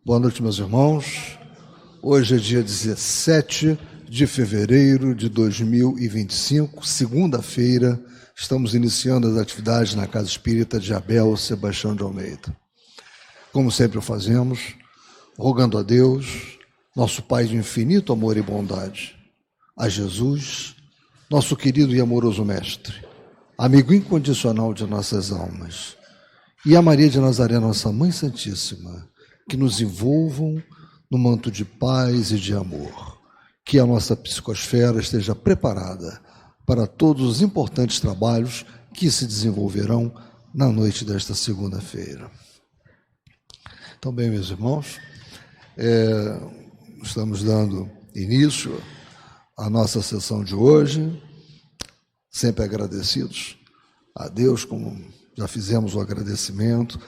Boa noite, meus irmãos. Hoje é dia 17 de fevereiro de 2025, segunda-feira. Estamos iniciando as atividades na Casa Espírita de Abel Sebastião de Almeida. Como sempre o fazemos, rogando a Deus, nosso Pai de infinito amor e bondade, a Jesus, nosso querido e amoroso Mestre, amigo incondicional de nossas almas, e a Maria de Nazaré, nossa Mãe Santíssima, que nos envolvam no manto de paz e de amor, que a nossa psicosfera esteja preparada para todos os importantes trabalhos que se desenvolverão na noite desta segunda-feira. Então, bem, meus irmãos, estamos dando início à nossa sessão de hoje, sempre agradecidos a Deus, como já fizemos o agradecimento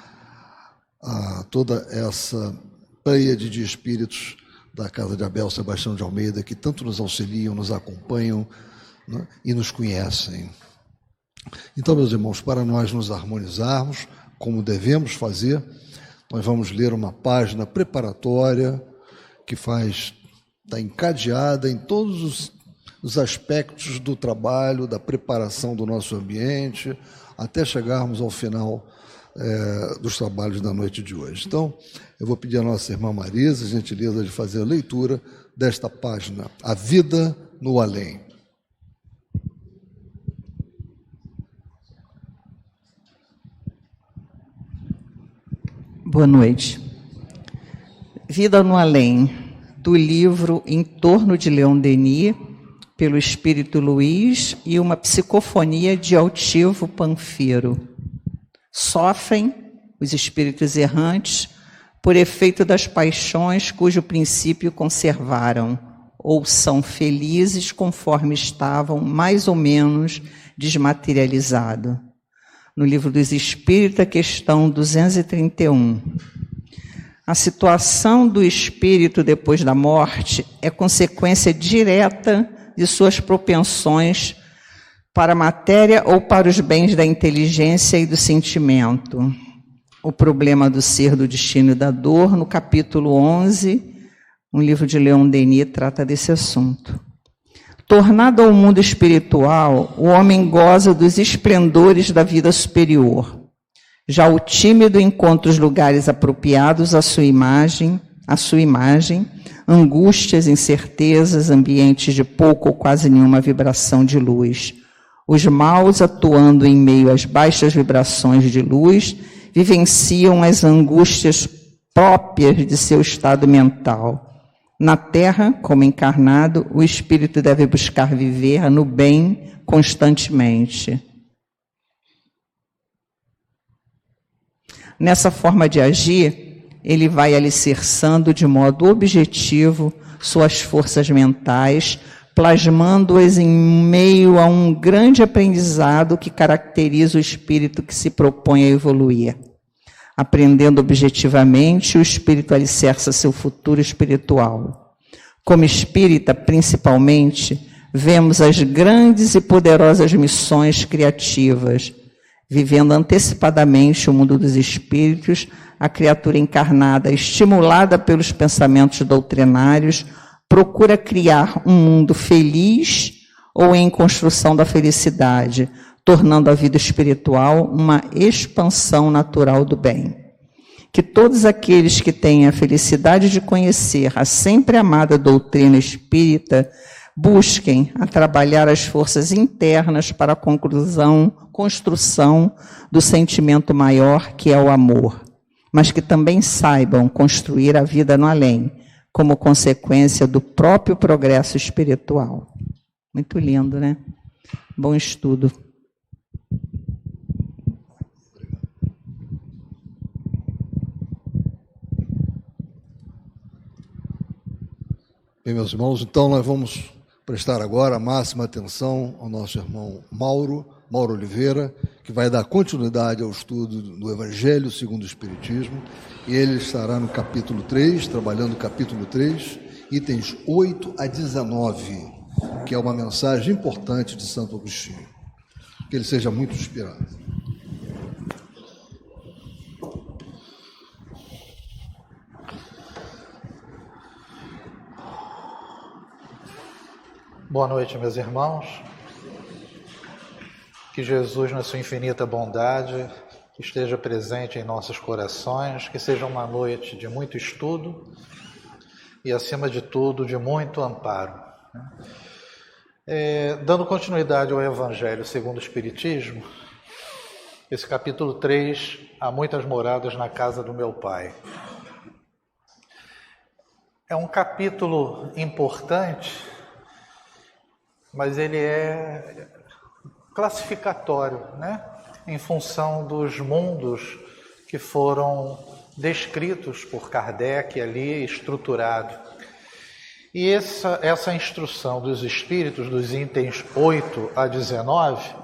a toda essa pleiade de espíritos da Casa de Abel Sebastião de Almeida, que tanto nos auxiliam, nos acompanham, né, e nos conhecem. Então, meus irmãos, para nós nos harmonizarmos, como devemos fazer, nós vamos ler uma página preparatória que está encadeada em todos os aspectos do trabalho, da preparação do nosso ambiente, até chegarmos ao final dos trabalhos da noite de hoje. Então, eu vou pedir à nossa irmã Marisa a gentileza de fazer a leitura desta página, A Vida no Além. Boa noite. Vida no Além, do livro Em Torno de Leon Denis, pelo Espírito Luiz, e uma psicofonia de Altivo Panfiro. Sofrem os espíritos errantes por efeito das paixões cujo princípio conservaram, ou são felizes conforme estavam mais ou menos desmaterializado. No Livro dos Espíritos, questão 231. A situação do espírito depois da morte é consequência direta de suas propensões para a matéria ou para os bens da inteligência e do sentimento. O problema do ser, do destino e da dor, no capítulo 11, um livro de Leon Denis trata desse assunto. Tornado ao mundo espiritual, o homem goza dos esplendores da vida superior. Já o tímido encontra os lugares apropriados à sua imagem, angústias, incertezas, ambientes de pouco ou quase nenhuma vibração de luz. Os maus, atuando em meio às baixas vibrações de luz, vivenciam as angústias próprias de seu estado mental. Na Terra, como encarnado, o espírito deve buscar viver no bem constantemente. Nessa forma de agir, ele vai alicerçando de modo objetivo suas forças mentais, plasmando-as em meio a um grande aprendizado que caracteriza o espírito que se propõe a evoluir. Aprendendo objetivamente, o espírito alicerça seu futuro espiritual. Como espírita, principalmente, vemos as grandes e poderosas missões criativas. Vivendo antecipadamente o mundo dos espíritos, a criatura encarnada, estimulada pelos pensamentos doutrinários, procura criar um mundo feliz ou em construção da felicidade, tornando a vida espiritual uma expansão natural do bem. Que todos aqueles que têm a felicidade de conhecer a sempre amada doutrina espírita busquem a trabalhar as forças internas para a construção do sentimento maior que é o amor, mas que também saibam construir a vida no além, como consequência do próprio progresso espiritual. Muito lindo, né? Bom estudo. Bem, meus irmãos, então nós vamos prestar agora a máxima atenção ao nosso irmão Mauro Oliveira, que vai dar continuidade ao estudo do Evangelho segundo o Espiritismo, e ele estará no capítulo 3, trabalhando o capítulo 3, itens 8 a 19, que é uma mensagem importante de Santo Agostinho. Que ele seja muito inspirado. Boa noite, meus irmãos. Que Jesus, na sua infinita bondade, esteja presente em nossos corações, que seja uma noite de muito estudo e, acima de tudo, de muito amparo. Dando continuidade ao Evangelho segundo o Espiritismo, esse capítulo 3, há muitas moradas na casa do meu Pai. É um capítulo importante, mas ele é classificatório, né? Em função dos mundos que foram descritos por Kardec ali, estruturado. E essa instrução dos espíritos, dos itens 8 a 19,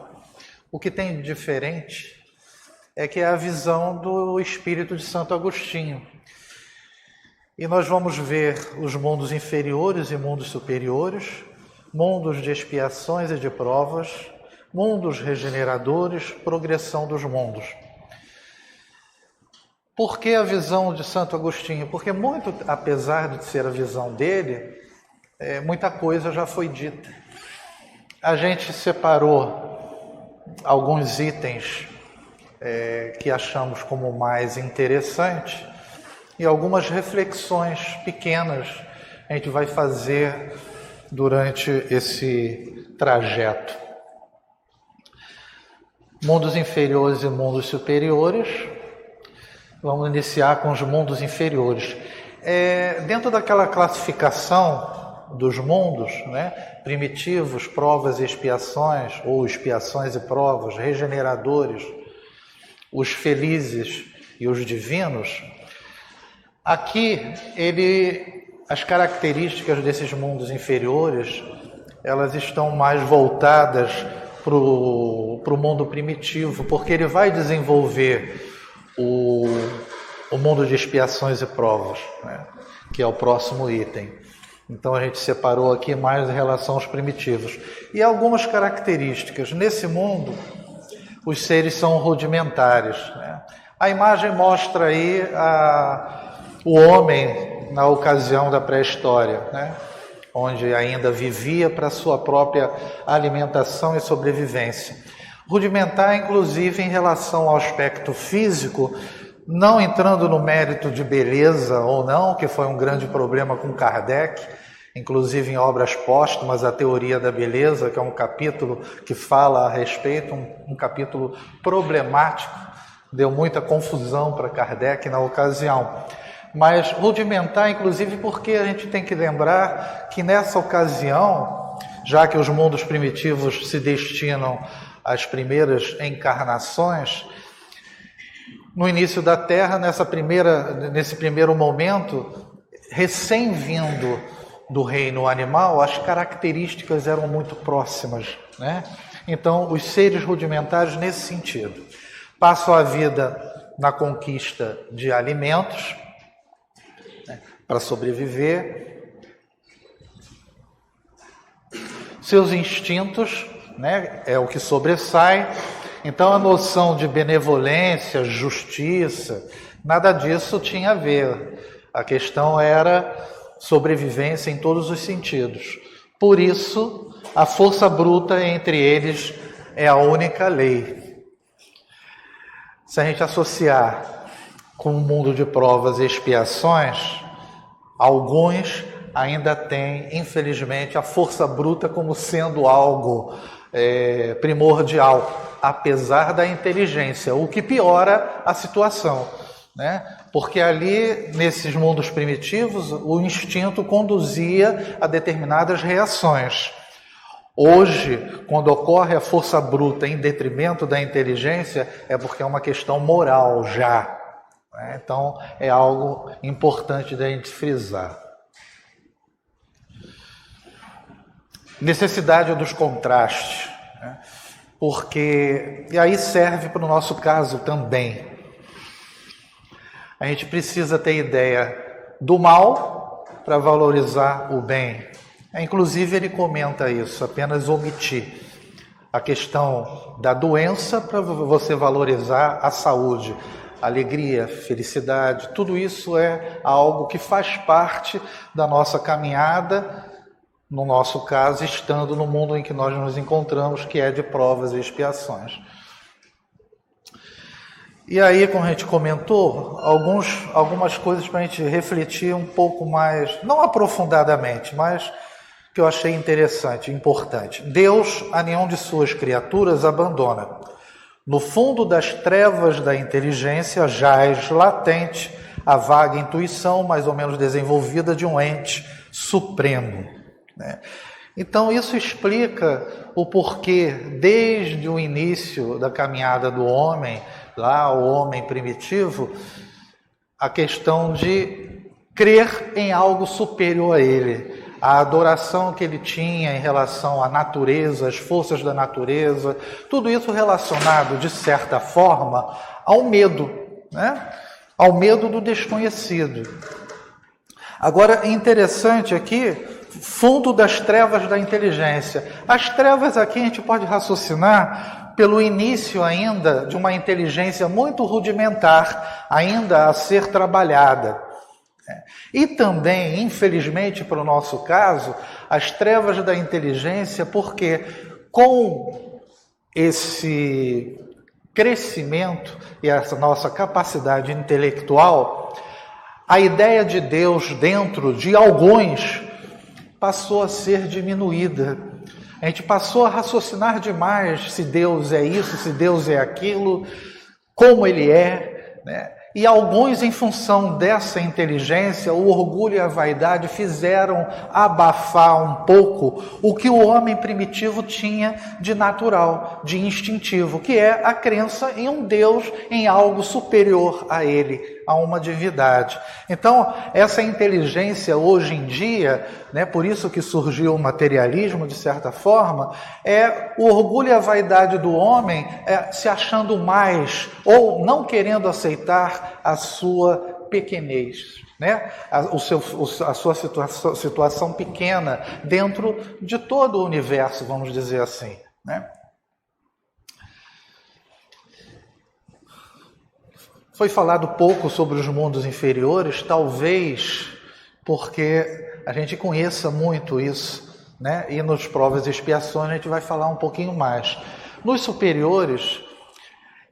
o que tem de diferente é que é a visão do espírito de Santo Agostinho. E nós vamos ver os mundos inferiores e mundos superiores, mundos de expiações e de provas, mundos regeneradores, progressão dos mundos. Por que a visão de Santo Agostinho? Porque muito, apesar de ser a visão dele, muita coisa já foi dita. A gente separou alguns itens que achamos como mais interessantes e algumas reflexões pequenas a gente vai fazer durante esse trajeto. Mundos inferiores e mundos superiores. Vamos iniciar com os mundos inferiores. Dentro daquela classificação dos mundos, né, primitivos, provas e expiações, ou expiações e provas, regeneradores, os felizes e os divinos, aqui as características desses mundos inferiores, elas estão mais voltadas para o mundo primitivo, porque ele vai desenvolver o mundo de expiações e provas, né, que é o próximo item. Então a gente separou aqui mais em relação aos primitivos. E algumas características. Nesse mundo, os seres são rudimentares, né? A imagem mostra aí o homem na ocasião da pré-história, né? Onde ainda vivia para sua própria alimentação e sobrevivência. Rudimentar, inclusive, em relação ao aspecto físico, não entrando no mérito de beleza ou não, que foi um grande problema com Kardec, inclusive em obras póstumas, a teoria da beleza, que é um capítulo que fala a respeito, um capítulo problemático, deu muita confusão para Kardec na ocasião. Mas rudimentar, inclusive, porque a gente tem que lembrar que nessa ocasião, já que os mundos primitivos se destinam às primeiras encarnações, no início da Terra, nesse primeiro momento, recém-vindo do reino animal, as características eram muito próximas, né? Então, os seres rudimentares, nesse sentido, passam a vida na conquista de alimentos, para sobreviver, seus instintos, né, é o que sobressai. Então a noção de benevolência, justiça, nada disso tinha a ver. A questão era sobrevivência em todos os sentidos. Por isso, a força bruta entre eles é a única lei. Se a gente associar com o mundo de provas e expiações, alguns ainda têm, infelizmente, a força bruta como sendo algo primordial, apesar da inteligência, o que piora a situação, né? Porque ali, nesses mundos primitivos, o instinto conduzia a determinadas reações. Hoje, quando ocorre a força bruta em detrimento da inteligência, é porque é uma questão moral já. Então, é algo importante da gente frisar. Necessidade dos contrastes, né? Porque, e aí serve para o nosso caso também. A gente precisa ter ideia do mal para valorizar o bem. Inclusive, ele comenta isso, apenas omitir a questão da doença para você valorizar a saúde. Alegria, felicidade, tudo isso é algo que faz parte da nossa caminhada no nosso caso, estando no mundo em que nós nos encontramos, que é de provas e expiações. E aí, como a gente comentou, algumas coisas para a gente refletir um pouco mais, não aprofundadamente, mas que eu achei interessante, importante. Deus a nenhum de suas criaturas abandona. No fundo das trevas da inteligência jaz latente a vaga intuição mais ou menos desenvolvida de um ente supremo, né? Então isso explica o porquê, desde o início da caminhada do homem, lá o homem primitivo, a questão de crer em algo superior a ele. A adoração que ele tinha em relação à natureza, às forças da natureza, tudo isso relacionado, de certa forma, ao medo, né? Ao medo do desconhecido. Agora, interessante aqui, fundo das trevas da inteligência. As trevas aqui a gente pode raciocinar pelo início ainda de uma inteligência muito rudimentar, ainda a ser trabalhada. E também, infelizmente, para o nosso caso, as trevas da inteligência, porque com esse crescimento e essa nossa capacidade intelectual, a ideia de Deus dentro de alguns passou a ser diminuída. A gente passou a raciocinar demais se Deus é isso, se Deus é aquilo, como Ele é, né? E alguns, em função dessa inteligência, o orgulho e a vaidade fizeram abafar um pouco o que o homem primitivo tinha de natural, de instintivo, que é a crença em um Deus, em algo superior a ele, a uma divindade. Então, essa inteligência hoje em dia, né, por isso que surgiu o materialismo, de certa forma, é o orgulho e a vaidade do homem se achando mais, ou não querendo aceitar a sua pequenez, né? A sua situação pequena dentro de todo o universo, vamos dizer assim, né? Foi falado pouco sobre os mundos inferiores, talvez porque a gente conheça muito isso, né? E nos provas e expiações a gente vai falar um pouquinho mais. Nos superiores,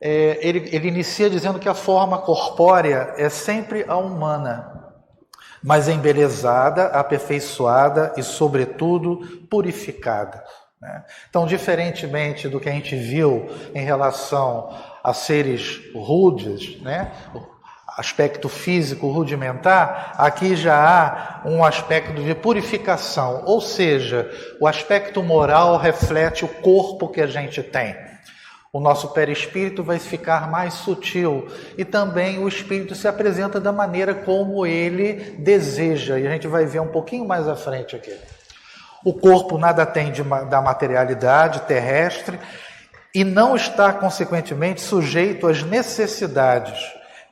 ele inicia dizendo que a forma corpórea é sempre a humana, mas embelezada, aperfeiçoada e, sobretudo, purificada, né? Então, diferentemente do que a gente viu em relação a seres rudes, né? Aspecto físico rudimentar, aqui já há um aspecto de purificação, ou seja, o aspecto moral reflete o corpo que a gente tem. O nosso perispírito vai ficar mais sutil e também o espírito se apresenta da maneira como ele deseja, e a gente vai ver um pouquinho mais à frente aqui. O corpo nada tem da materialidade terrestre e não está, consequentemente, sujeito às necessidades,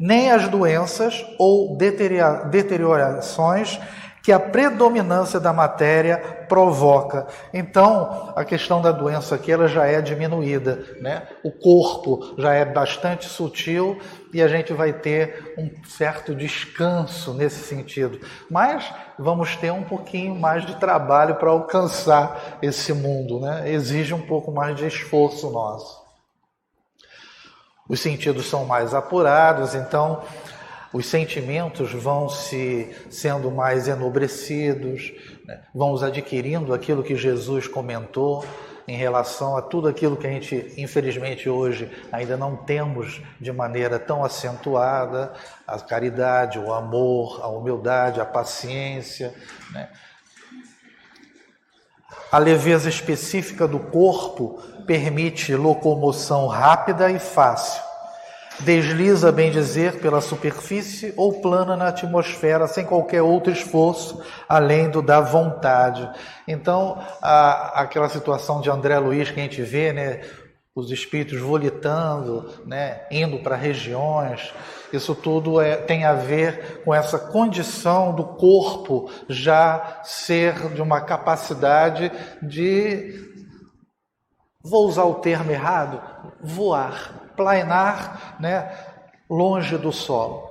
nem às doenças ou deteriorações que a predominância da matéria provoca. Então, a questão da doença aqui ela já é diminuída, né? O corpo já é bastante sutil e a gente vai ter um certo descanso nesse sentido. Mas vamos ter um pouquinho mais de trabalho para alcançar esse mundo, né? Exige um pouco mais de esforço nosso. Os sentidos são mais apurados, então os sentimentos vão sendo mais enobrecidos, né? Vamos adquirindo aquilo que Jesus comentou em relação a tudo aquilo que a gente, infelizmente, hoje ainda não temos de maneira tão acentuada, a caridade, o amor, a humildade, a paciência, né? A leveza específica do corpo permite locomoção rápida e fácil. Desliza, bem dizer, pela superfície ou plana na atmosfera sem qualquer outro esforço, além do da vontade. Então, aquela situação de André Luiz que a gente vê, né, os espíritos volitando, né, indo para regiões, isso tudo tem a ver com essa condição do corpo já ser de uma capacidade de, vou usar o termo errado, voar, planar, né, longe do solo.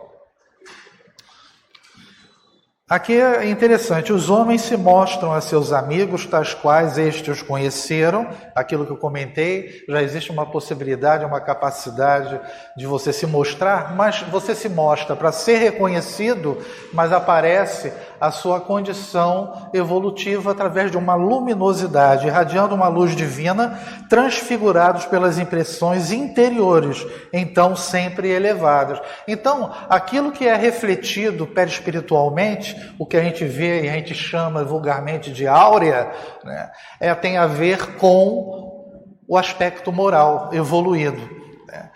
Aqui é interessante, os homens se mostram a seus amigos, tais quais estes os conheceram, aquilo que eu comentei, já existe uma possibilidade, uma capacidade de você se mostrar, mas você se mostra para ser reconhecido, mas aparece a sua condição evolutiva através de uma luminosidade, irradiando uma luz divina, transfigurados pelas impressões interiores, então sempre elevadas. Então, aquilo que é refletido perespiritualmente, o que a gente vê e a gente chama vulgarmente de áurea, né, tem a ver com o aspecto moral evoluído. Né?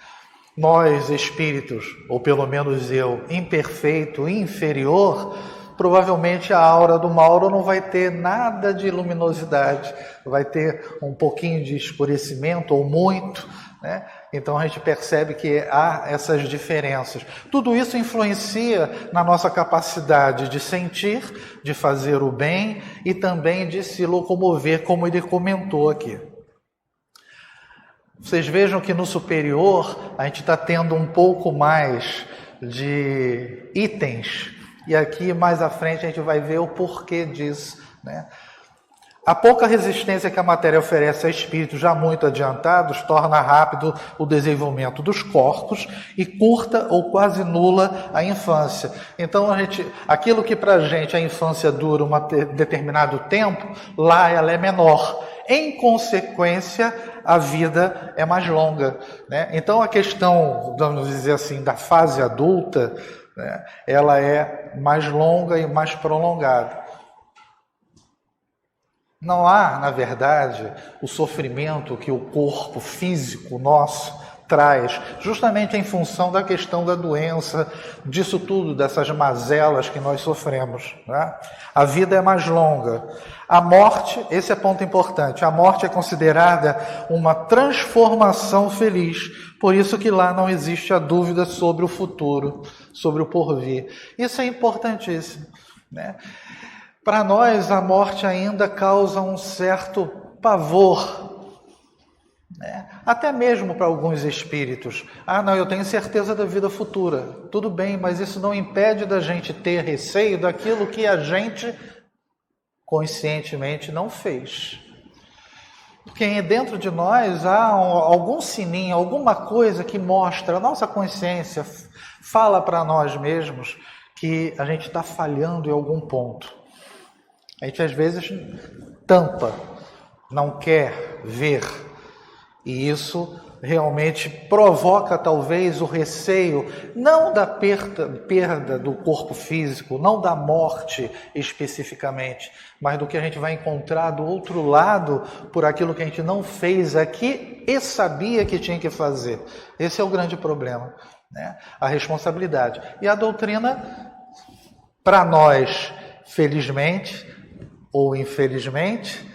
Nós, espíritos, ou pelo menos eu, imperfeito, inferior, provavelmente a aura do Mauro não vai ter nada de luminosidade, vai ter um pouquinho de escurecimento ou muito, né? Então a gente percebe que há essas diferenças. Tudo isso influencia na nossa capacidade de sentir, de fazer o bem e também de se locomover, como ele comentou aqui. Vocês vejam que no superior a gente está tendo um pouco mais de itens, e aqui mais à frente a gente vai ver o porquê disso, né? A pouca resistência que a matéria oferece a espíritos já muito adiantados torna rápido o desenvolvimento dos corpos e curta ou quase nula a infância. Então, aquilo que para a gente a infância dura um determinado tempo, lá ela é menor. Em consequência, a vida é mais longa, né? Então, a questão, vamos dizer assim, da fase adulta, né, ela é mais longa e mais prolongada. Não há, na verdade, o sofrimento que o corpo físico nosso traz, justamente em função da questão da doença, disso tudo, dessas mazelas que nós sofremos, né? A vida é mais longa. A morte, esse é ponto importante, a morte é considerada uma transformação feliz, por isso que lá não existe a dúvida sobre o futuro, sobre o porvir. Isso é importantíssimo, né? Para nós, a morte ainda causa um certo pavor, né? Até mesmo para alguns espíritos. Ah, não, eu tenho certeza da vida futura. Tudo bem, mas isso não impede da gente ter receio daquilo que a gente conscientemente não fez. Porque dentro de nós há algum sininho, alguma coisa que mostra, a nossa consciência fala para nós mesmos que a gente está falhando em algum ponto. A gente às vezes tampa, não quer ver, e isso realmente provoca talvez o receio, não da perda do corpo físico, não da morte especificamente, mas do que a gente vai encontrar do outro lado por aquilo que a gente não fez aqui e sabia que tinha que fazer. Esse é o grande problema, né? A responsabilidade. E a doutrina, para nós, felizmente, ou infelizmente,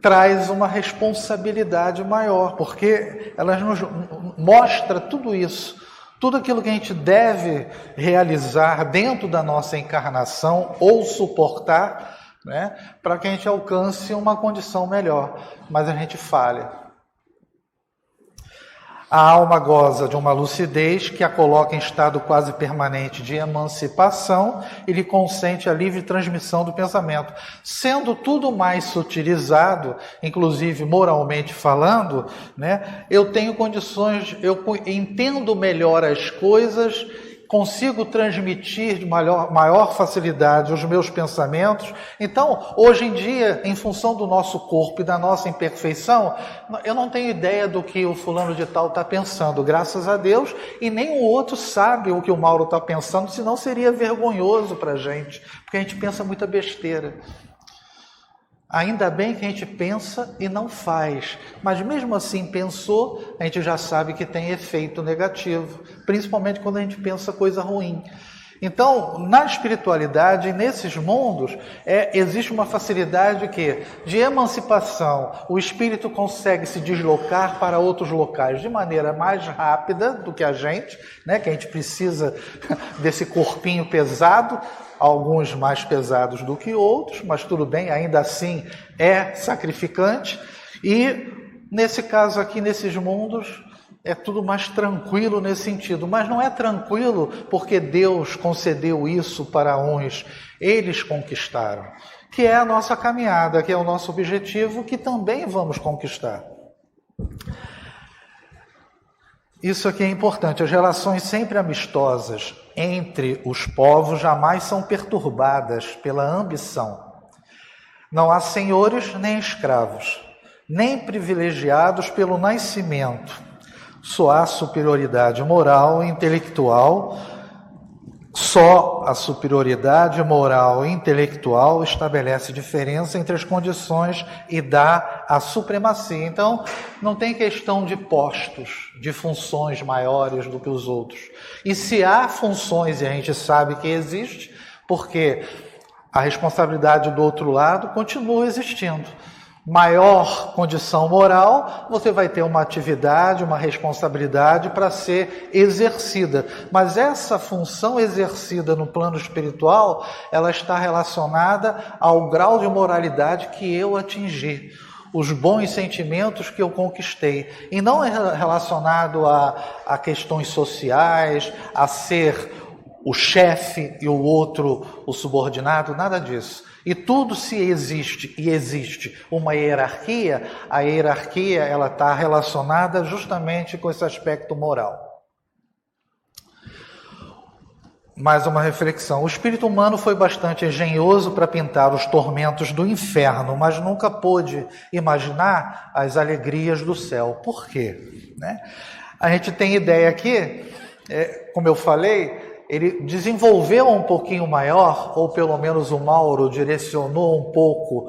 traz uma responsabilidade maior, porque ela nos mostra tudo isso, tudo aquilo que a gente deve realizar dentro da nossa encarnação ou suportar, né, para que a gente alcance uma condição melhor, mas a gente falha. A alma goza de uma lucidez que a coloca em estado quase permanente de emancipação e lhe consente a livre transmissão do pensamento. Sendo tudo mais sutilizado, inclusive moralmente falando, né, eu tenho condições, eu entendo melhor as coisas, consigo transmitir de maior facilidade os meus pensamentos. Então, hoje em dia, em função do nosso corpo e da nossa imperfeição, eu não tenho ideia do que o fulano de tal está pensando, graças a Deus, e nem o outro sabe o que o Mauro está pensando, senão seria vergonhoso para a gente, porque a gente pensa muita besteira. Ainda bem que a gente pensa e não faz, mas mesmo assim pensou, a gente já sabe que tem efeito negativo, principalmente quando a gente pensa coisa ruim. Então, na espiritualidade, nesses mundos, existe uma facilidade de emancipação. O espírito consegue se deslocar para outros locais de maneira mais rápida do que a gente, né? Que a gente precisa desse corpinho pesado, alguns mais pesados do que outros, mas tudo bem, ainda assim é sacrificante. E, nesse caso aqui, nesses mundos, é tudo mais tranquilo nesse sentido, mas não é tranquilo porque Deus concedeu isso para uns, eles conquistaram, que é a nossa caminhada, que é o nosso objetivo, que também vamos conquistar. Isso aqui é importante, as relações sempre amistosas entre os povos jamais são perturbadas pela ambição. Não há senhores nem escravos, nem privilegiados pelo nascimento. Só há superioridade moral e intelectual. Só a superioridade moral e intelectual estabelece diferença entre as condições e dá a supremacia. Então, não tem questão de postos, de funções maiores do que os outros. E se há funções, e a gente sabe que existe, porque a responsabilidade do outro lado continua existindo. Maior condição moral, você vai ter uma atividade, uma responsabilidade para ser exercida. Mas essa função exercida no plano espiritual, ela está relacionada ao grau de moralidade que eu atingi, os bons sentimentos que eu conquistei. E não é relacionado a questões sociais, a ser o chefe e o outro o subordinado, nada disso. E tudo se existe, e existe uma hierarquia, a hierarquia ela está relacionada justamente com esse aspecto moral. Mais uma reflexão. O espírito humano foi bastante engenhoso para pintar os tormentos do inferno, mas nunca pôde imaginar as alegrias do céu. Por quê? A gente tem ideia aqui, como eu falei, ele desenvolveu um pouquinho maior, ou pelo menos o Mauro direcionou um pouco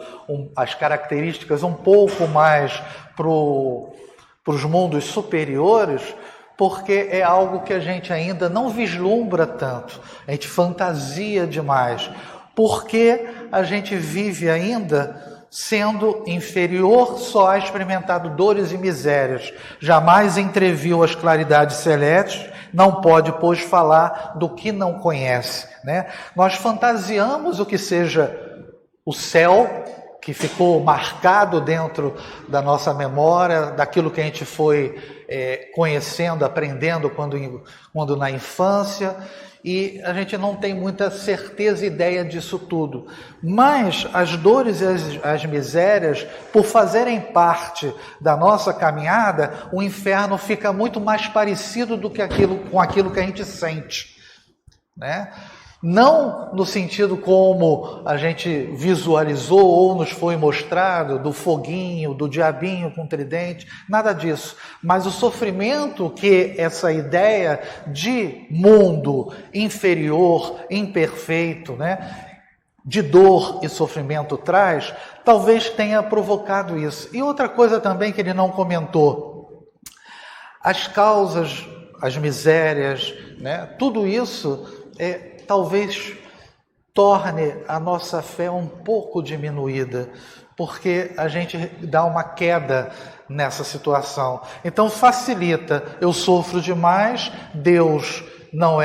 as características um pouco mais para os mundos superiores, porque é algo que a gente ainda não vislumbra tanto, a gente fantasia demais, porque a gente vive ainda sendo inferior, só há experimentado dores e misérias, jamais entreviu as claridades celestes, não pode, pois, falar do que não conhece. Nós fantasiamos o que seja o céu, que ficou marcado dentro da nossa memória, daquilo que a gente foi conhecendo, aprendendo quando na infância, e a gente não tem muita certeza e ideia disso tudo. Mas as dores e as misérias, por fazerem parte da nossa caminhada, o inferno fica muito mais parecido do que com aquilo que a gente sente. Não no sentido como a gente visualizou ou nos foi mostrado, do foguinho, do diabinho com tridente, nada disso. Mas o sofrimento que essa ideia de mundo inferior, imperfeito, de dor e sofrimento traz, talvez tenha provocado isso. E outra coisa também que ele não comentou, as causas, as misérias, tudo isso talvez torne a nossa fé um pouco diminuída, porque a gente dá uma queda nessa situação. Então facilita, eu sofro demais, Deus não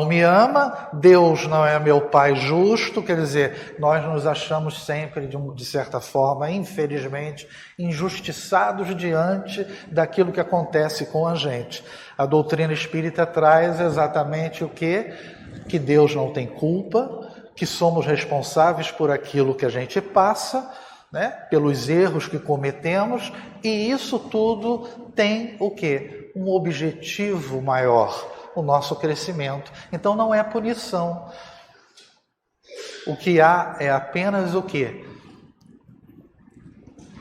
me ama, Deus não é meu Pai justo, quer dizer, nós nos achamos sempre, de certa forma, infelizmente, injustiçados diante daquilo que acontece com a gente. A doutrina espírita traz exatamente o quê? Que Deus não tem culpa, que somos responsáveis por aquilo que a gente passa, pelos erros que cometemos, e isso tudo tem o quê? Um objetivo maior, o nosso crescimento. Então não é punição. O que há é apenas o quê?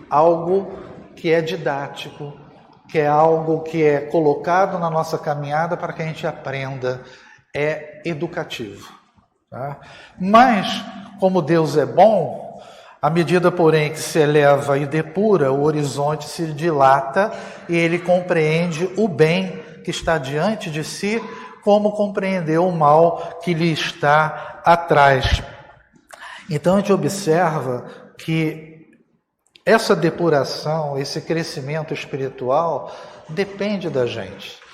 Algo que é didático, que é algo que é colocado na nossa caminhada para que a gente aprenda. É educativo. Mas, como Deus é bom, à medida, porém, que se eleva e depura, o horizonte se dilata e ele compreende o bem que está diante de si, como compreendeu o mal que lhe está atrás. Então, a gente observa que essa depuração, esse crescimento espiritual, depende da gente.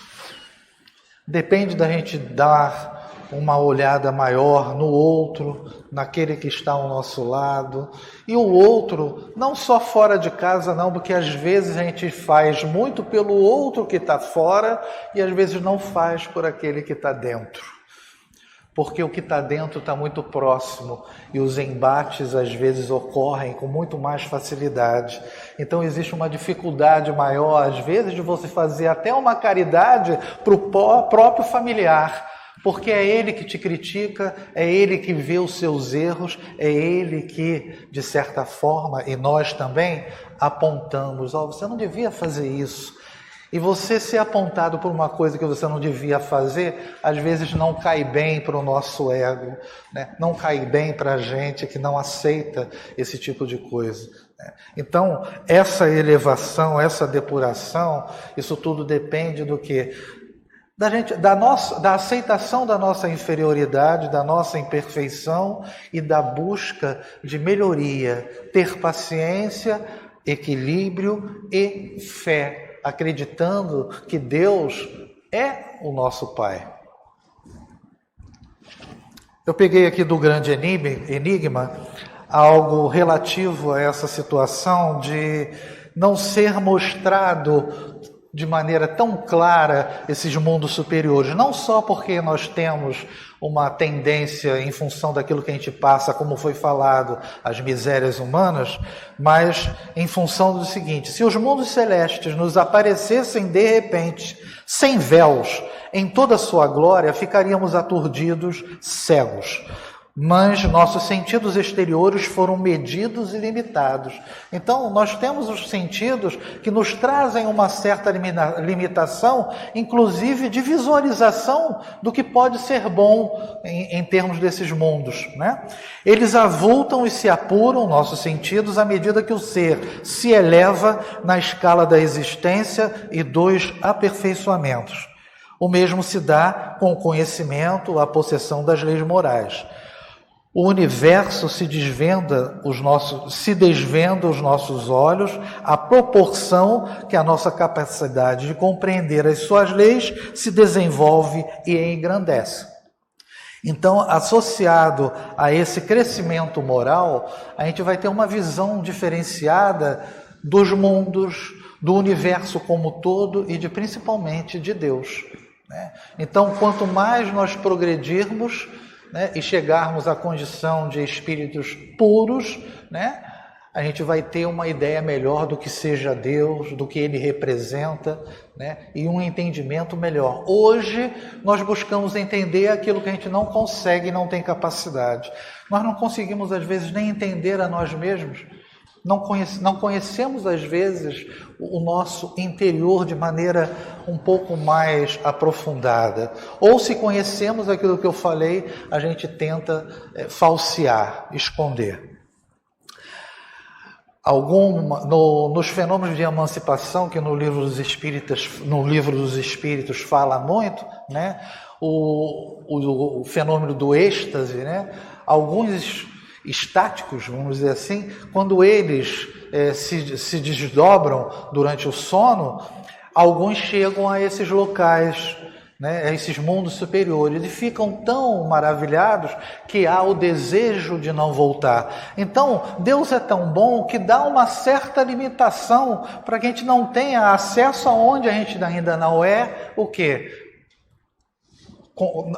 Depende da gente dar uma olhada maior no outro, naquele que está ao nosso lado. E o outro, não só fora de casa, não, porque às vezes a gente faz muito pelo outro que está fora e às vezes não faz por aquele que está dentro. Porque o que está dentro está muito próximo e os embates às vezes ocorrem com muito mais facilidade. Então existe uma dificuldade maior, às vezes, de você fazer até uma caridade para o próprio familiar. Porque é ele que te critica, é ele que vê os seus erros, é ele que, de certa forma, e nós também, apontamos: ó, você não devia fazer isso. E você ser apontado por uma coisa que você não devia fazer, às vezes não cai bem para o nosso ego, né? Não cai bem para a gente que não aceita esse tipo de coisa. Né? Então, essa elevação, essa depuração, isso tudo depende do quê? Da aceitação da nossa inferioridade, da nossa imperfeição e da busca de melhoria, ter paciência, equilíbrio e fé, acreditando que Deus é o nosso Pai. Eu peguei aqui do grande enigma algo relativo a essa situação de não ser mostrado de maneira tão clara esses mundos superiores, não só porque nós temos uma tendência em função daquilo que a gente passa, como foi falado, as misérias humanas, mas em função do seguinte: se os mundos celestes nos aparecessem de repente, sem véus, em toda a sua glória, ficaríamos aturdidos, cegos. Mas nossos sentidos exteriores foram medidos e limitados. Então, nós temos os sentidos que nos trazem uma certa limitação, inclusive de visualização do que pode ser bom em termos desses mundos, né? Eles avultam e se apuram, nossos sentidos, à medida que o ser se eleva na escala da existência e dos aperfeiçoamentos. O mesmo se dá com o conhecimento, a possessão das leis morais. O universo se desvenda os nossos olhos à proporção que a nossa capacidade de compreender as suas leis se desenvolve e engrandece. Então, associado a esse crescimento moral, a gente vai ter uma visão diferenciada dos mundos, do universo como todo e principalmente de Deus, né? Então, quanto mais nós progredirmos, né, e chegarmos à condição de espíritos puros, né, a gente vai ter uma ideia melhor do que seja Deus, do que Ele representa, né, e um entendimento melhor. Hoje, nós buscamos entender aquilo que a gente não consegue e não tem capacidade. Nós não conseguimos, às vezes, nem entender a nós mesmos. Não conhecemos, às vezes, o nosso interior de maneira um pouco mais aprofundada. Ou, se conhecemos aquilo que eu falei, a gente tenta falsear, esconder. Nos fenômenos de emancipação, que no livro dos Espíritos fala muito, né? O fenômeno do êxtase, né? Alguns estáticos, vamos dizer assim, quando eles se desdobram durante o sono, alguns chegam a esses locais, né, a esses mundos superiores, e ficam tão maravilhados que há o desejo de não voltar. Então, Deus é tão bom que dá uma certa limitação para que a gente não tenha acesso aonde a gente ainda não é, o quê?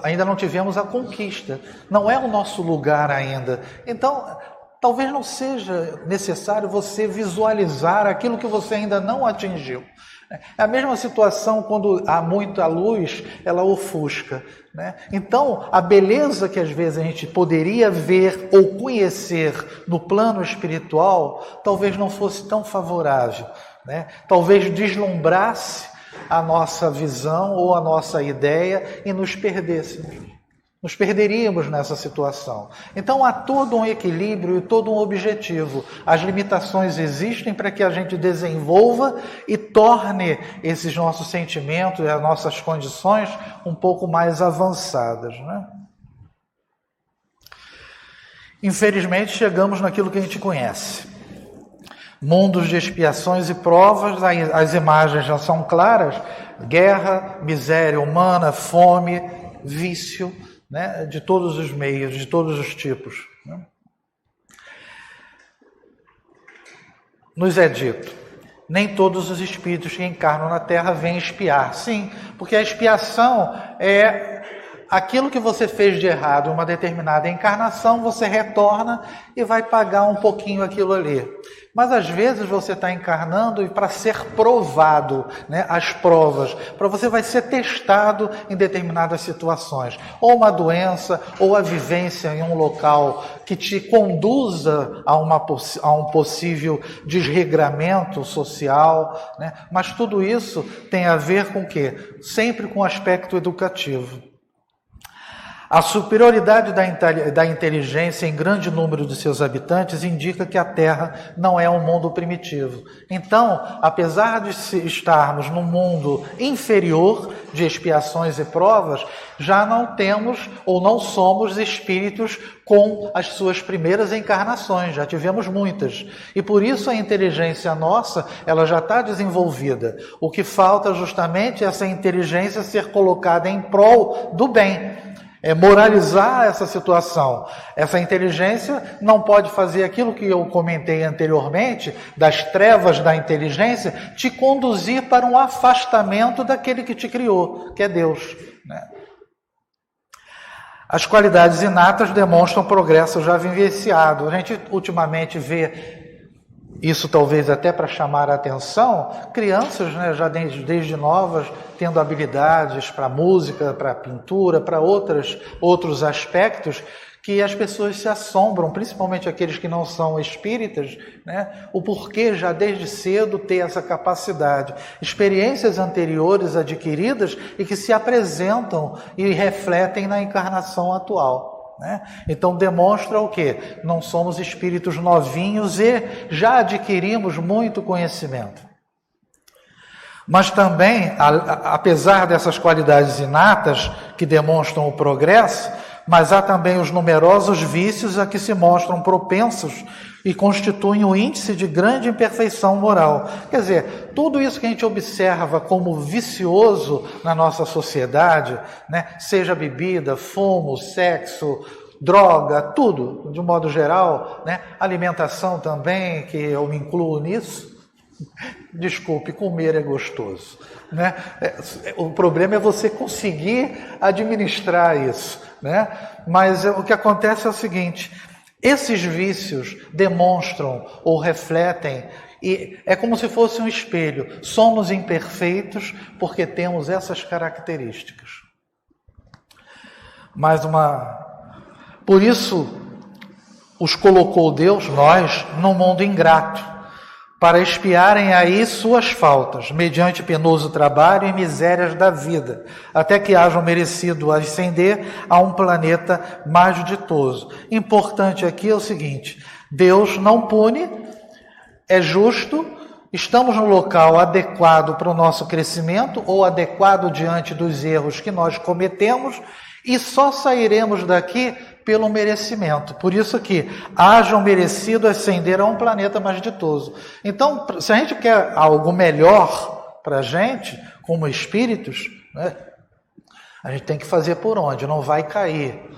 Ainda não tivemos a conquista, não é o nosso lugar ainda. Então, talvez não seja necessário você visualizar aquilo que você ainda não atingiu. É a mesma situação quando há muita luz, ela ofusca, né? Então, a beleza que às vezes a gente poderia ver ou conhecer no plano espiritual, talvez não fosse tão favorável, né? Talvez deslumbrasse a nossa visão ou a nossa ideia e nos perdêssemos. Nos perderíamos nessa situação. Então há todo um equilíbrio e todo um objetivo. As limitações existem para que a gente desenvolva e torne esses nossos sentimentos e as nossas condições um pouco mais avançadas, né? Infelizmente chegamos naquilo que a gente conhece. Mundos de expiações e provas, as imagens já são claras: guerra, miséria humana, fome, vício, né, de todos os meios, de todos os tipos. Né? Nos é dito, nem todos os espíritos que encarnam na Terra vêm expiar. Sim, porque a expiação é aquilo que você fez de errado em uma determinada encarnação, você retorna e vai pagar um pouquinho aquilo ali. Mas às vezes você está encarnando e para ser provado, né, as provas, para você vai ser testado em determinadas situações. Ou uma doença, ou a vivência em um local que te conduza a um possível desregramento social. Né? Mas tudo isso tem a ver com o quê? Sempre com o aspecto educativo. A superioridade da inteligência em grande número de seus habitantes indica que a Terra não é um mundo primitivo. Então, apesar de estarmos num mundo inferior de expiações e provas, já não temos ou não somos espíritos com as suas primeiras encarnações, já tivemos muitas. E por isso a inteligência nossa, ela já está desenvolvida. O que falta justamente é essa inteligência ser colocada em prol do bem. É moralizar essa situação. Essa inteligência não pode fazer aquilo que eu comentei anteriormente, das trevas da inteligência, te conduzir para um afastamento daquele que te criou, que é Deus. Né? As qualidades inatas demonstram progresso já vivenciado. A gente ultimamente vê isso talvez até para chamar a atenção, crianças, né, já desde novas, tendo habilidades para música, para pintura, para outros aspectos, que as pessoas se assombram, principalmente aqueles que não são espíritas, né, o porquê já desde cedo ter essa capacidade. Experiências anteriores adquiridas e que se apresentam e refletem na encarnação atual. Né? Então demonstra o quê? Não somos espíritos novinhos e já adquirimos muito conhecimento. Mas também, apesar dessas qualidades inatas que demonstram o progresso, mas há também os numerosos vícios a que se mostram propensos e constituem um índice de grande imperfeição moral. Quer dizer, tudo isso que a gente observa como vicioso na nossa sociedade, né, seja bebida, fumo, sexo, droga, tudo, de um modo geral, né, alimentação também, que eu me incluo nisso. Desculpe, comer é gostoso. Né? O problema é você conseguir administrar isso. Né? Mas o que acontece é o seguinte: esses vícios demonstram ou refletem, e é como se fosse um espelho. Somos imperfeitos porque temos essas características. Por isso, os colocou Deus, nós, num mundo ingrato, para expiarem aí suas faltas, mediante penoso trabalho e misérias da vida, até que hajam merecido ascender a um planeta mais ditoso. Importante aqui é o seguinte: Deus não pune, é justo, estamos no local adequado para o nosso crescimento, ou adequado diante dos erros que nós cometemos, e só sairemos daqui pelo merecimento. Por isso que hajam merecido ascender a um planeta mais ditoso. Então, se a gente quer algo melhor para a gente, como espíritos, né, a gente tem que fazer por onde? Não vai cair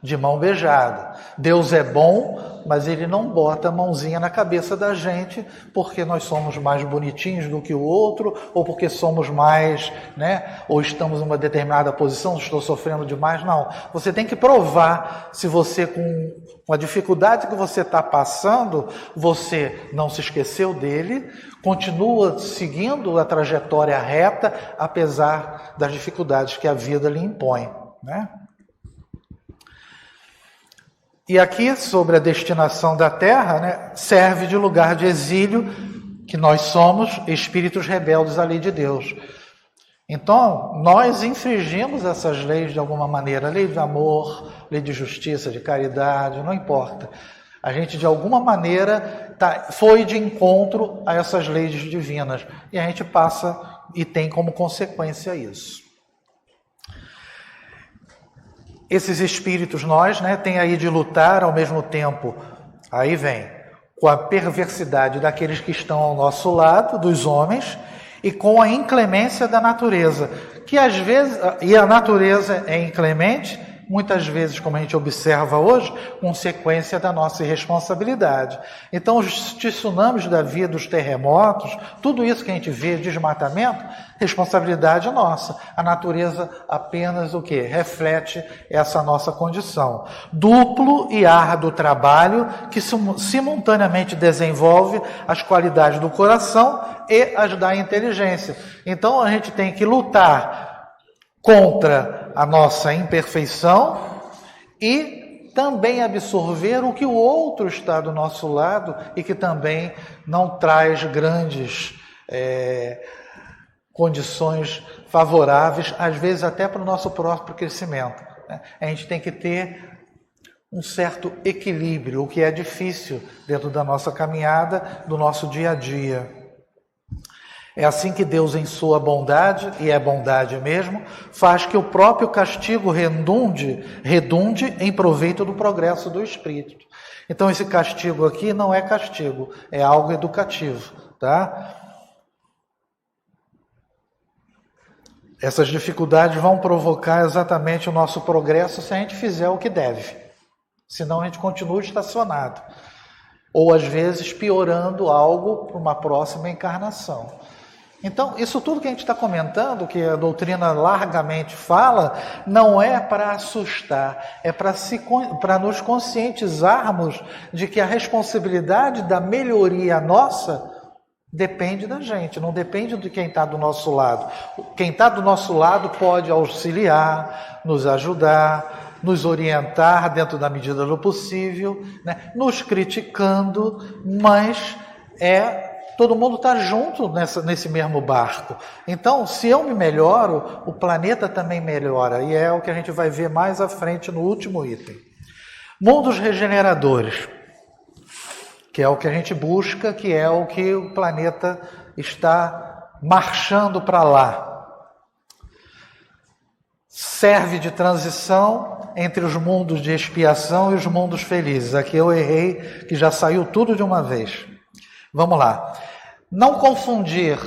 de mão beijada. Deus é bom, mas Ele não bota a mãozinha na cabeça da gente porque nós somos mais bonitinhos do que o outro, ou porque somos mais, né, ou estamos em uma determinada posição, estou sofrendo demais. Não. Você tem que provar se você, com a dificuldade que você está passando, você não se esqueceu dele, continua seguindo a trajetória reta, apesar das dificuldades que a vida lhe impõe. Né? E aqui, sobre a destinação da Terra, né, serve de lugar de exílio, que nós somos espíritos rebeldes à lei de Deus. Então, nós infringimos essas leis de alguma maneira, lei de amor, lei de justiça, de caridade, não importa. A gente, de alguma maneira, foi de encontro a essas leis divinas. E a gente passa e tem como consequência isso. Esses espíritos, nós, né, tem aí de lutar ao mesmo tempo, aí vem, com a perversidade daqueles que estão ao nosso lado, dos homens, e com a inclemência da natureza, que às vezes, e a natureza é inclemente, muitas vezes, como a gente observa hoje, consequência da nossa irresponsabilidade. Então, os tsunamis da vida, os terremotos, tudo isso que a gente vê, desmatamento, responsabilidade nossa. A natureza apenas o quê? Reflete essa nossa condição. Duplo e árduo trabalho que simultaneamente desenvolve as qualidades do coração e as da inteligência. Então, a gente tem que lutar contra a nossa imperfeição e também absorver o que o outro está do nosso lado e que também não traz grandes condições favoráveis, às vezes até para o nosso próprio crescimento. A gente tem que ter um certo equilíbrio, o que é difícil dentro da nossa caminhada, do nosso dia a dia. É assim que Deus, em sua bondade, e é bondade mesmo, faz que o próprio castigo redunde em proveito do progresso do espírito. Então esse castigo aqui não é castigo, é algo educativo, tá? Essas dificuldades vão provocar exatamente o nosso progresso se a gente fizer o que deve. Senão a gente continua estacionado. Ou às vezes piorando algo para uma próxima encarnação. Então, isso tudo que a gente está comentando, que a doutrina largamente fala, não é para assustar, é para nos conscientizarmos de que a responsabilidade da melhoria nossa depende da gente, não depende de quem está do nosso lado. Quem está do nosso lado pode auxiliar, nos ajudar, nos orientar dentro da medida do possível, né? Nos criticando, mas todo mundo está junto nesse mesmo barco. Então, se eu me melhoro, o planeta também melhora. E é o que a gente vai ver mais à frente no último item. Mundos regeneradores, que é o que a gente busca, que é o que o planeta está marchando para lá. Serve de transição entre os mundos de expiação e os mundos felizes. Aqui eu errei, que já saiu tudo de uma vez. Vamos lá. Não confundir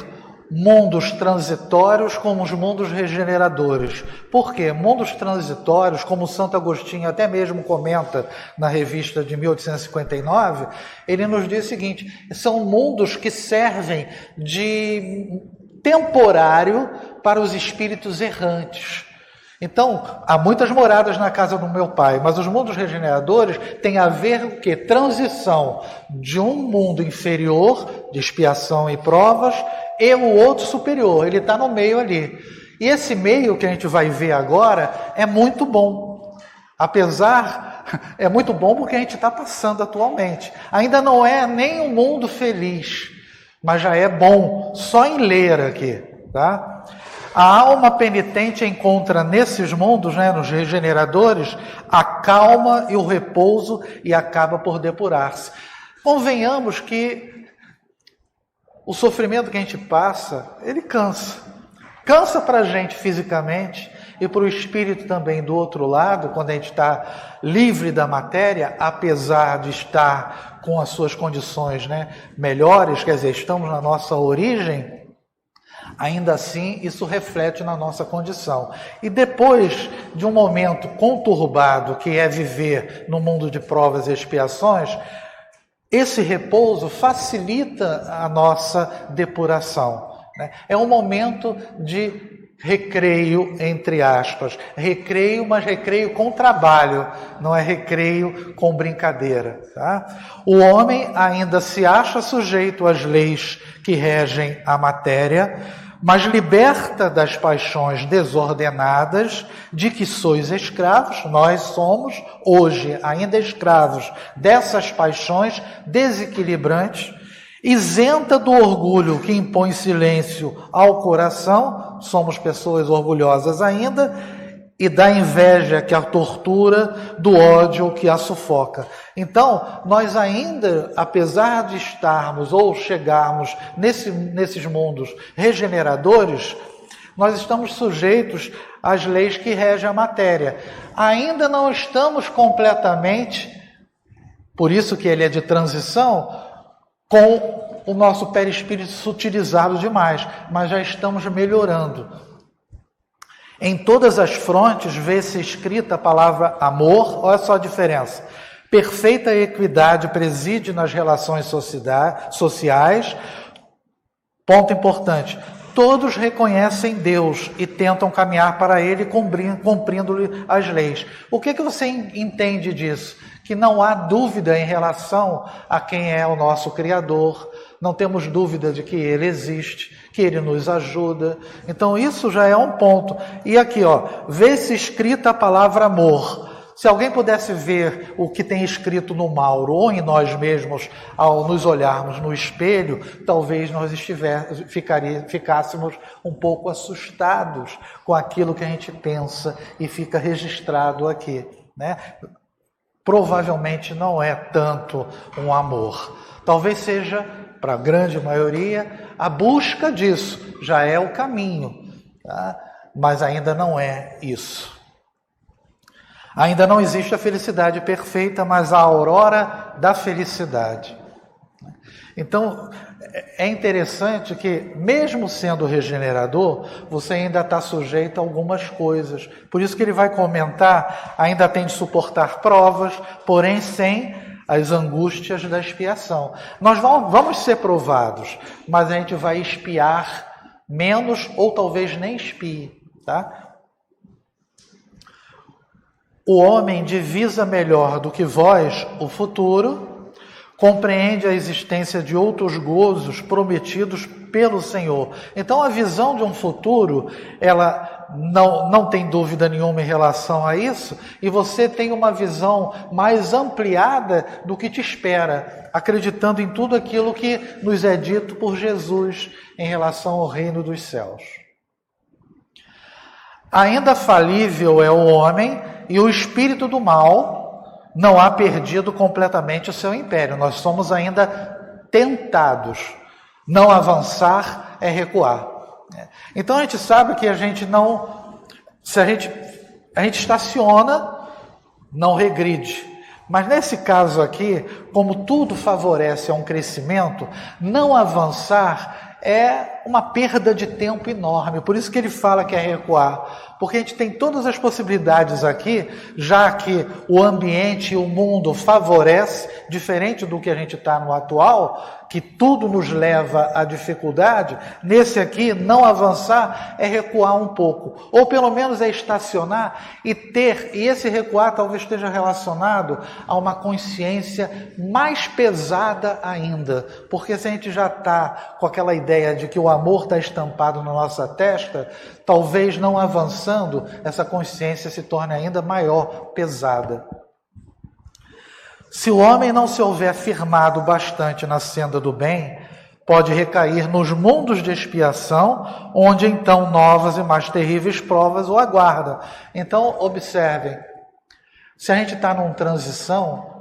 mundos transitórios com os mundos regeneradores. Por quê? Mundos transitórios, como Santo Agostinho até mesmo comenta na revista de 1859, ele nos diz o seguinte: são mundos que servem de temporário para os espíritos errantes. Então, há muitas moradas na casa do meu pai, mas os mundos regeneradores têm a ver com o quê? Transição de um mundo inferior, de expiação e provas, e o outro superior. Ele está no meio ali. E esse meio que a gente vai ver agora é muito bom. É muito bom porque a gente está passando atualmente. Ainda não é nem um mundo feliz, mas já é bom, só em ler aqui, tá? A alma penitente encontra nesses mundos, né, nos regeneradores, a calma e o repouso e acaba por depurar-se. Convenhamos que o sofrimento que a gente passa, ele cansa. Cansa para a gente fisicamente e para o espírito também do outro lado, quando a gente está livre da matéria, apesar de estar com as suas condições, né, melhores, quer dizer, estamos na nossa origem. Ainda assim, isso reflete na nossa condição. E depois de um momento conturbado, que é viver no mundo de provas e expiações, esse repouso facilita a nossa depuração, né? É um momento de recreio, entre aspas. Recreio, mas recreio com trabalho, não é recreio com brincadeira, tá? O homem ainda se acha sujeito às leis que regem a matéria, mas liberta das paixões desordenadas de que sois escravos. Nós somos hoje ainda escravos dessas paixões desequilibrantes, isenta do orgulho que impõe silêncio ao coração, somos pessoas orgulhosas ainda, e da inveja que a tortura, do ódio que a sufoca. Então, nós ainda, apesar de estarmos ou chegarmos nesses mundos regeneradores, nós estamos sujeitos às leis que regem a matéria. Ainda não estamos completamente, por isso que ele é de transição, com o nosso perispírito sutilizado demais, mas já estamos melhorando. Em todas as frontes vê-se escrita a palavra amor. Olha só a diferença. Perfeita equidade preside nas relações sociais. Ponto importante. Todos reconhecem Deus e tentam caminhar para Ele cumprindo-lhe as leis. O que você entende disso? Que não há dúvida em relação a quem é o nosso Criador. Não temos dúvida de que Ele existe, que Ele nos ajuda. Então isso já é um ponto. E aqui, vê-se escrita a palavra amor. Se alguém pudesse ver o que tem escrito no Mauro ou em nós mesmos ao nos olharmos no espelho, talvez nós ficássemos um pouco assustados com aquilo que a gente pensa e fica registrado aqui, né? Provavelmente não é tanto um amor. Talvez seja, para a grande maioria, a busca disso. Já é o caminho, tá? Mas ainda não é isso. Ainda não existe a felicidade perfeita, mas a aurora da felicidade. Então, é interessante que, mesmo sendo regenerador, você ainda está sujeito a algumas coisas. Por isso que ele vai comentar, ainda tem de suportar provas, porém sem as angústias da expiação. Nós vamos ser provados, mas a gente vai expiar menos ou talvez nem expie, tá? O homem divisa melhor do que vós o futuro, compreende a existência de outros gozos prometidos pelo Senhor. Então a visão de um futuro, ela não tem dúvida nenhuma em relação a isso, e você tem uma visão mais ampliada do que te espera, acreditando em tudo aquilo que nos é dito por Jesus em relação ao reino dos céus. Ainda falível é o homem, e o espírito do mal não há perdido completamente o seu império. Nós somos ainda tentados. Não avançar é recuar. Então a gente sabe que a gente não... Se a gente estaciona, não regride. Mas nesse caso aqui, como tudo favorece a um crescimento, não avançar é uma perda de tempo enorme. Por isso que ele fala que é recuar. Porque a gente tem todas as possibilidades aqui, já que o ambiente e o mundo favorece, diferente do que a gente está no atual, que tudo nos leva à dificuldade. Nesse aqui, não avançar é recuar um pouco. Ou pelo menos é estacionar e esse recuar talvez esteja relacionado a uma consciência mais pesada ainda. Porque se a gente já está com aquela ideia de que o amor está estampado na nossa testa, talvez não avançando, essa consciência se torne ainda maior, pesada. Se o homem não se houver firmado bastante na senda do bem, pode recair nos mundos de expiação, onde então novas e mais terríveis provas o aguardam. Então, observem, se a gente está numa transição,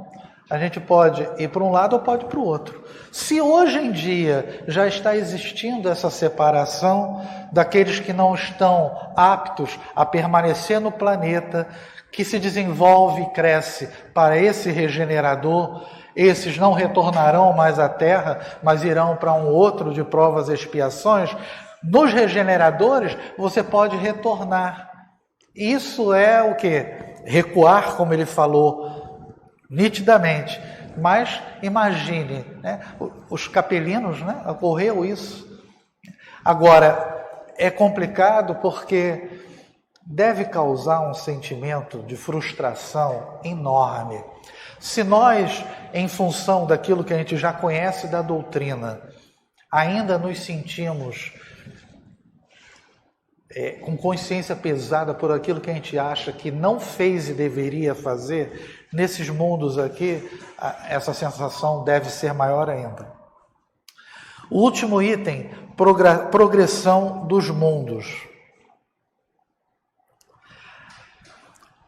a gente pode ir para um lado ou pode ir para o outro. Se hoje em dia já está existindo essa separação daqueles que não estão aptos a permanecer no planeta, que se desenvolve e cresce para esse regenerador, esses não retornarão mais à Terra, mas irão para um outro de provas e expiações, nos regeneradores você pode retornar. Isso é o quê? Recuar, como ele falou nitidamente. Mas imagine, né? Os capelinos, né? Ocorreu isso. Agora, é complicado porque deve causar um sentimento de frustração enorme. Se nós, em função daquilo que a gente já conhece da doutrina, ainda nos sentimos com consciência pesada por aquilo que a gente acha que não fez e deveria fazer, nesses mundos aqui, essa sensação deve ser maior ainda. O último item, progressão dos mundos.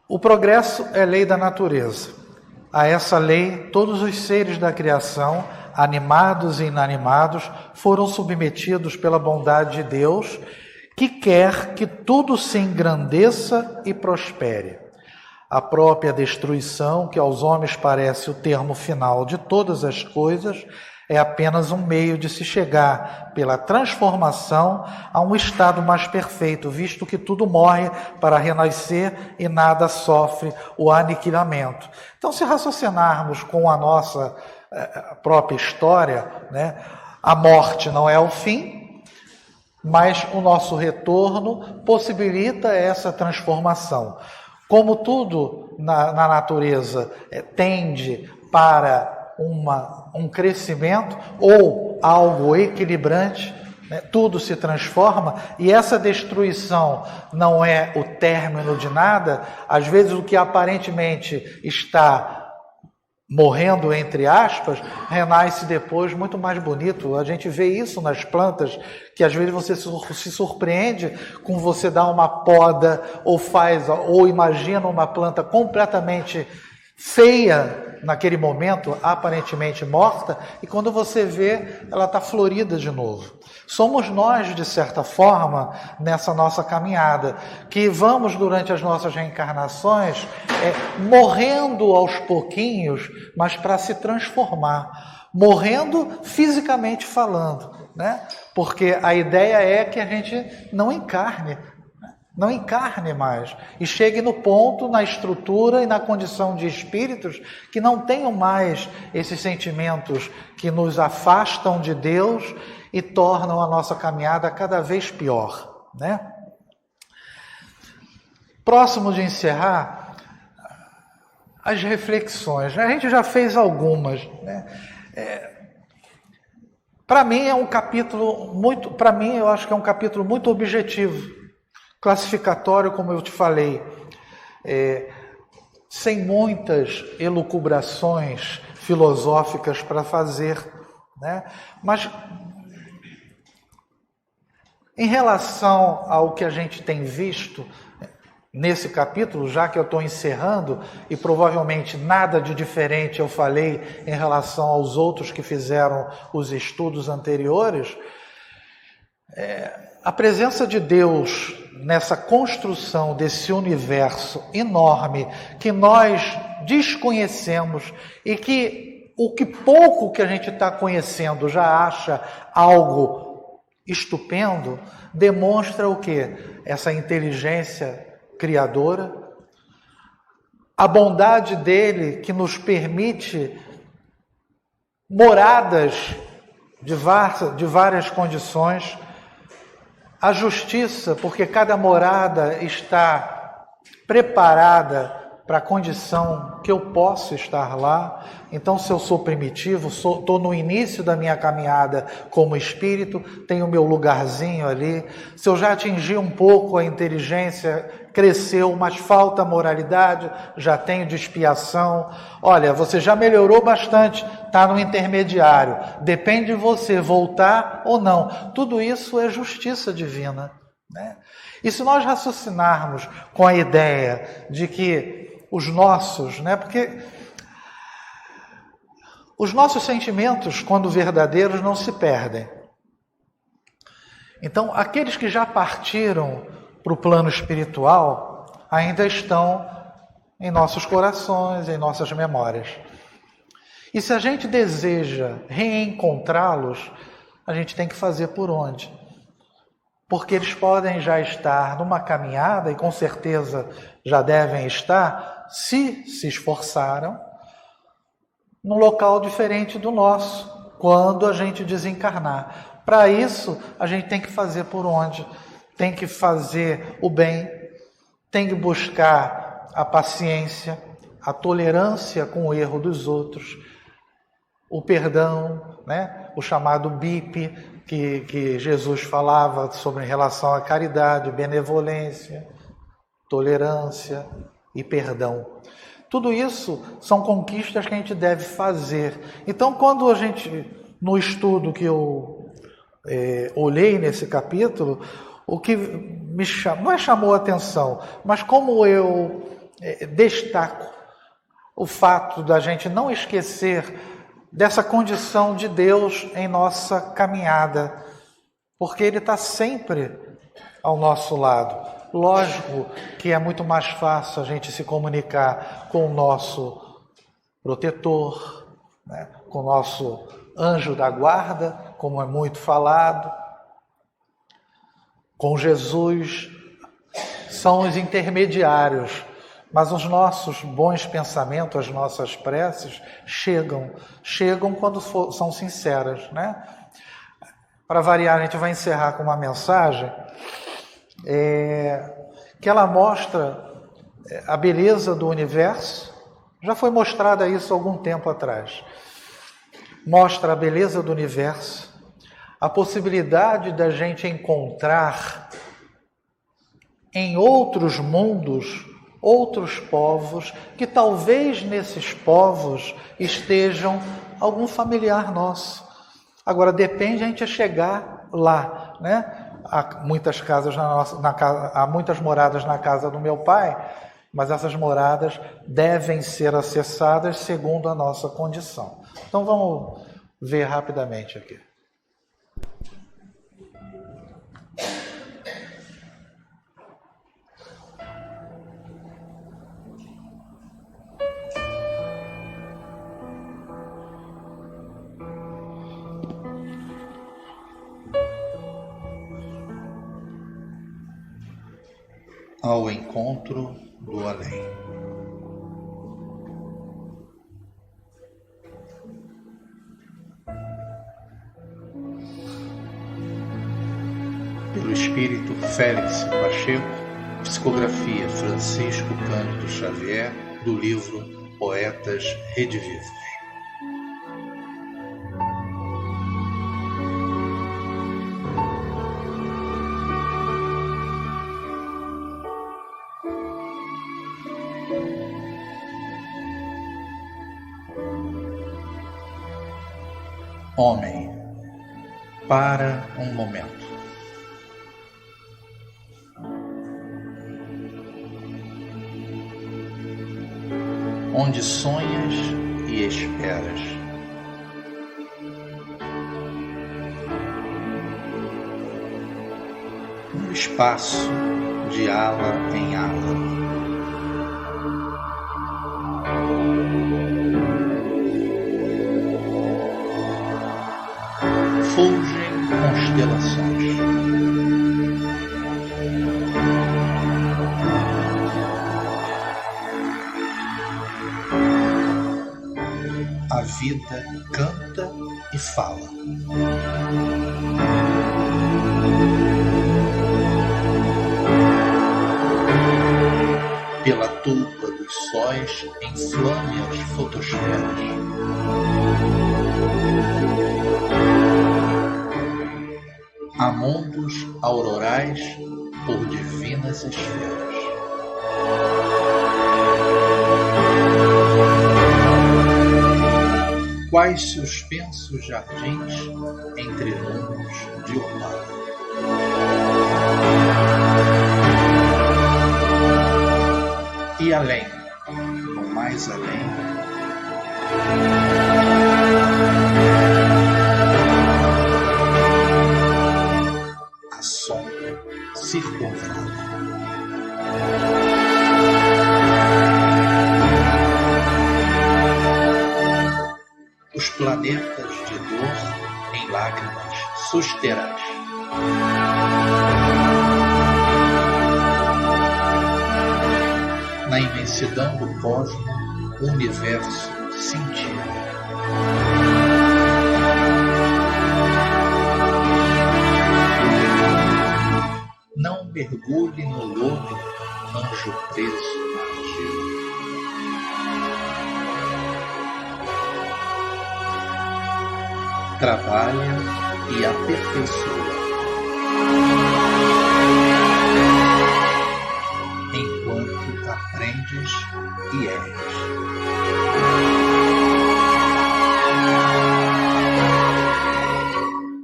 O progresso é lei da natureza. A essa lei, todos os seres da criação, animados e inanimados, foram submetidos pela bondade de Deus, que quer que tudo se engrandeça e prospere. A própria destruição, que aos homens parece o termo final de todas as coisas, é apenas um meio de se chegar, pela transformação, a um estado mais perfeito, visto que tudo morre para renascer e nada sofre o aniquilamento. Então, se raciocinarmos com a nossa própria história, né, a morte não é o fim, mas o nosso retorno possibilita essa transformação. Como tudo na natureza tende para um crescimento ou algo equilibrante, né? Tudo se transforma, e essa destruição não é o término de nada. Às vezes o que aparentemente está morrendo, entre aspas, renasce depois muito mais bonito. A gente vê isso nas plantas, que às vezes você se surpreende com você dar uma poda ou imagina uma planta completamente feia naquele momento, aparentemente morta, e quando você vê, ela está florida de novo. Somos nós, de certa forma, nessa nossa caminhada, que vamos, durante as nossas reencarnações, morrendo aos pouquinhos, mas para se transformar. Morrendo fisicamente falando, né? Porque a ideia é que a gente não encarne mais, e chegue no ponto, na estrutura e na condição de espíritos que não tenham mais esses sentimentos que nos afastam de Deus e tornam a nossa caminhada cada vez pior, né? Próximo de encerrar, as reflexões. A gente já fez algumas, né? Para mim é um capítulo muito, eu acho que é um capítulo muito objetivo, classificatório, como eu te falei, sem muitas elucubrações filosóficas para fazer, né? Mas em relação ao que a gente tem visto nesse capítulo, já que eu estou encerrando, e provavelmente nada de diferente eu falei em relação aos outros que fizeram os estudos anteriores, a presença de Deus nessa construção desse universo enorme que nós desconhecemos e que o que pouco que a gente está conhecendo já acha algo estupendo, demonstra o quê? Essa inteligência criadora, a bondade dele que nos permite moradas de várias condições, a justiça, porque cada morada está preparada para a condição que eu posso estar lá. Então, se eu sou primitivo, estou no início da minha caminhada como espírito, tenho o meu lugarzinho ali. Se eu já atingi um pouco a inteligência, cresceu, mas falta moralidade, já tenho de expiação. Olha, você já melhorou bastante, está no intermediário. Depende de você voltar ou não. Tudo isso é justiça divina, né? E se nós raciocinarmos com a ideia de que os nossos, né? Porque os nossos sentimentos, quando verdadeiros, não se perdem. Então, aqueles que já partiram para o plano espiritual ainda estão em nossos corações, em nossas memórias. E se a gente deseja reencontrá-los, a gente tem que fazer por onde? Porque eles podem já estar numa caminhada, e com certeza já devem estar, se esforçaram, num local diferente do nosso, quando a gente desencarnar. Para isso, a gente tem que fazer por onde? Tem que fazer o bem, tem que buscar a paciência, a tolerância com o erro dos outros, o perdão, né? O chamado BIP, que Jesus falava sobre em relação à caridade, benevolência, tolerância e perdão. Tudo isso são conquistas que a gente deve fazer. Então, quando a gente, no estudo que eu olhei nesse capítulo, o que me não chamou a atenção, mas como eu destaco o fato da gente não esquecer dessa condição de Deus em nossa caminhada, porque Ele está sempre ao nosso lado. Lógico que é muito mais fácil a gente se comunicar com o nosso protetor, né? Com o nosso anjo da guarda, como é muito falado. Com Jesus são os intermediários, mas os nossos bons pensamentos, as nossas preces chegam quando são sinceras, né? Para variar, a gente vai encerrar com uma mensagem que ela mostra a beleza do universo. Já foi mostrada isso há algum tempo atrás. Mostra a beleza do universo, a possibilidade da gente encontrar em outros mundos, outros povos, que talvez nesses povos estejam algum familiar nosso. Agora, depende a gente chegar lá, né? Há muitas casas há muitas moradas na casa do meu pai, mas essas moradas devem ser acessadas segundo a nossa condição. Então vamos ver rapidamente aqui. Ao encontro do além. Pelo espírito Félix Pacheco, psicografia Francisco Cândido Xavier, do livro Poetas Redivivos. Homem, para um momento. Onde sonhas e esperas. No espaço de ala em ala. Fulgem constelações. A vida canta e fala. Pela tulpa dos sóis inflame as fotosferas. Há mundos aurorais por divinas esferas. Quais suspensos jardins entre lumos de orvalho. E além, no mais além, a sombra circunvala. Os planetas de dor em lágrimas susterás. Na imensidão do cosmo, o universo cintila. Não mergulhe no lodo, anjo preso na argila. Trabalha e aperfeiçoa. Enquanto aprendes e erres.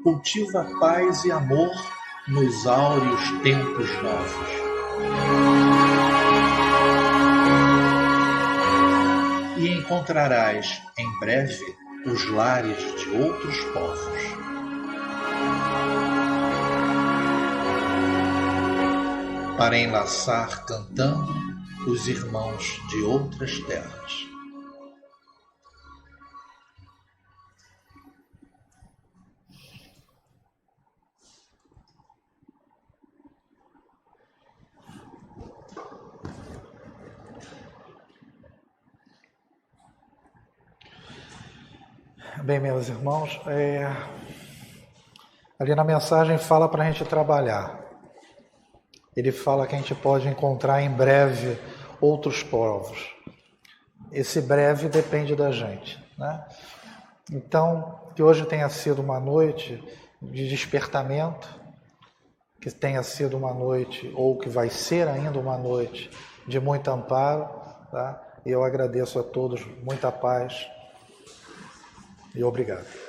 Cultiva paz e amor nos áureos tempos novos. E encontrarás em breve os lares de outros povos. Para enlaçar cantando os irmãos de outras terras. Bem, meus irmãos, ali na mensagem fala para a gente trabalhar. Ele fala que a gente pode encontrar em breve outros povos. Esse breve depende da gente, né? Então, que hoje tenha sido uma noite de despertamento, que tenha sido uma noite, ou que vai ser ainda uma noite, de muito amparo, tá? E eu agradeço a todos, muita paz e obrigado.